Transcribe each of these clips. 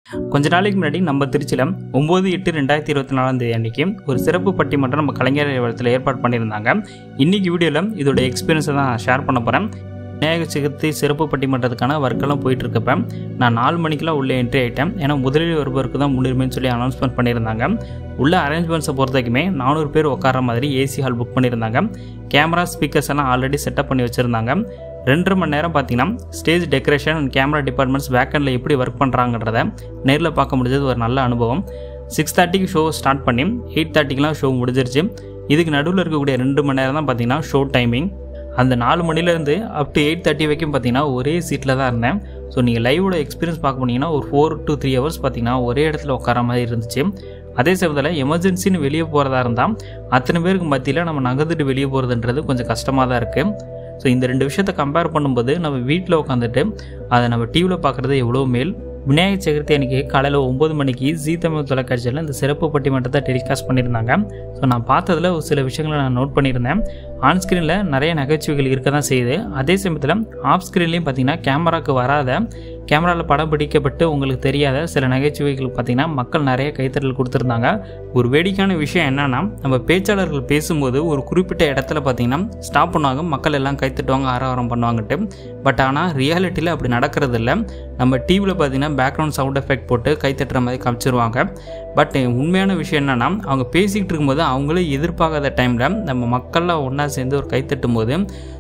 கொஞ்ச நாளைக்கு முன்னாடி நம்ம திருச்சியில் 9/8/2024 அன்றைக்கி ஒரு சிறப்பு பட்டிமன்றம் நம்ம கலைஞர் நிலையத்தில் ஏற்பாடு பண்ணியிருந்தாங்க. இன்றைக்கி வீடியோவில் இதோட எக்ஸ்பீரியன்ஸை தான் ஷேர் பண்ண போகிறேன். விநாயகர் சதுர்த்தி சிறப்பு பட்டிமன்றத்துக்கான ஒர்க்கெல்லாம் போயிட்டுருக்கப்ப நான் 4 மணிக்கெலாம் உள்ளே என்ட்ரி ஆகிட்டேன். ஏன்னா முதலில் வருபவருக்கு தான் முன்னுரிமைன்னு சொல்லி அனௌன்ஸ்மெண்ட் பண்ணியிருந்தாங்க. உள்ள அரேஞ்ச்மெண்ட்ஸை பொறுத்த வரைக்குமே 400 பேர் உட்கார மாதிரி ஏசி ஹால் புக் பண்ணியிருந்தாங்க. கேமரா ஸ்பீக்கர்ஸ் எல்லாம் ஆல்ரெடி செட்டப் பண்ணி வச்சுருந்தாங்க. 2.5 மணி நேரம் பார்த்தீங்கன்னா stage decoration and camera departments பேக்கெண்டில் எப்படி ஒர்க் பண்ணுறாங்கன்றத நேரில் பார்க்க முடிஞ்சது ஒரு நல்ல அனுபவம். 6:30க்கு ஷோ ஸ்டார்ட் பண்ணி 8:30க்கெலாம் ஷோ முடிஞ்சிருச்சு. இதுக்கு நடுவில் இருக்கக்கூடிய 2 மணி நேரம் தான் பார்த்தீங்கன்னா ஷோ டைமிங். அந்த 4 மணிலேருந்து அப் டு 8:30 வரைக்கும் பார்த்தீங்கன்னா ஒரே சீட்டில் தான் இருந்தேன். ஸோ நீங்கள் லைவோட எக்ஸ்பீரியன்ஸ் பார்க்க போனீங்கன்னா ஒரு 4 to 3 hours பார்த்தீங்கன்னா ஒரே இடத்துல உட்கார மாதிரி இருந்துச்சு. அதே சமயத்தில் எமர்ஜென்சின்னு வெளியே போகிறதா இருந்தால் அத்தனை பேருக்கு மத்தியில் நம்ம நகர்ந்துட்டு வெளியே போகிறதுன்றது கொஞ்சம் கஷ்டமாக தான் இருக்குது. ஸோ இந்த 2 விஷயத்தை கம்பேர் பண்ணும்போது நம்ம வீட்டில் உட்காந்துட்டு அதை நம்ம டிவியில் பார்க்குறது எவ்வளோ மேல். விநாயகர் சதுர்த்தி அன்றைக்கி காலையில் 9 மணிக்கு ஜீ தமிழ் தொலைக்காட்சியில் இந்த சிறப்பு பட்டிமன்றத்தை டெலிகாஸ்ட் பண்ணியிருந்தாங்க. ஸோ நான் பார்த்ததில் ஒரு சில விஷயங்களை நான் நோட் பண்ணியிருந்தேன். ஆன் ஸ்க்ரீனில் நிறைய நகைச்சுவைகள் இருக்க தான் செய்யுது. அதே சமயத்தில் ஆஃப் ஸ்க்ரீன்லேயும் பார்த்திங்கன்னா கேமராவுக்கு வராத, கேமராவில் படம் பிடிக்கப்பட்டு உங்களுக்கு தெரியாத சில நகைச்சுவைகள் பார்த்திங்கன்னா மக்கள் நிறைய கைத்தட்டல் கொடுத்துருந்தாங்க. ஒரு வேடிக்கையான விஷயம் என்னென்னா, நம்ம பேச்சாளர்கள் பேசும்போது ஒரு குறிப்பிட்ட இடத்துல பார்த்திங்கன்னா ஸ்டாப் பண்ணுவாங்க, மக்கள் எல்லாம் கைத்தட்டுவாங்க, ஆரவாரம் பண்ணுவாங்கட்டு. பட் ஆனால் ரியாலிட்டியில் அப்படி நடக்கிறது இல்லை. நம்ம டிவியில் பார்த்திங்கன்னா பேக்ரவுண்ட் சவுண்ட் எஃபெக்ட் போட்டு கைத்தட்டுற மாதிரி காமிச்சிருவாங்க. பட் உண்மையான விஷயம் என்னென்னா, அவங்க பேசிக்கிட்டு இருக்கும்போது அவங்களே எதிர்பார்க்காத டைமில் நம்ம மக்கள்லாம் ஒன்றா சேர்ந்து ஒரு கைத்தட்டும் போது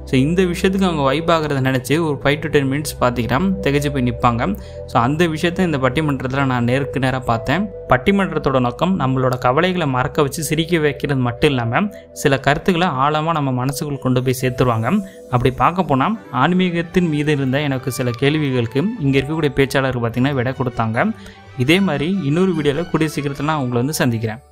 ஸோ இந்த விஷயத்துக்கு அவங்க வைப் ஆகிறத நினச்சி ஒரு 5 to 10 minutes பார்த்திங்கன்னா திகச்சு போய் நிற்பாங்க. ஸோ அந்த விஷயத்த இந்த பட்டிமன்றத்தில் நான் நேருக்கு நேராக பார்த்தேன். பட்டிமன்றத்தோட நோக்கம் நம்மளோட கவலைகளை மறக்க வச்சு சிரிக்க வைக்கிறது மட்டும் இல்லாமல் சில கருத்துக்களை ஆழமாக நம்ம மனசுக்குள் கொண்டு போய் சேர்த்துருவாங்க. அப்படி பார்க்க போனால் ஆன்மீகத்தின் மீது இருந்த எனக்கு சில கேள்விகளுக்கு இங்கே இருக்கக்கூடிய பேச்சாளர்கள் பார்த்திங்கன்னா விடை கொடுத்தாங்க. இதே மாதிரி இன்னொரு வீடியோவில் கூடிய சீக்கிரத்தில் நான் உங்களை சந்திக்கிறேன்.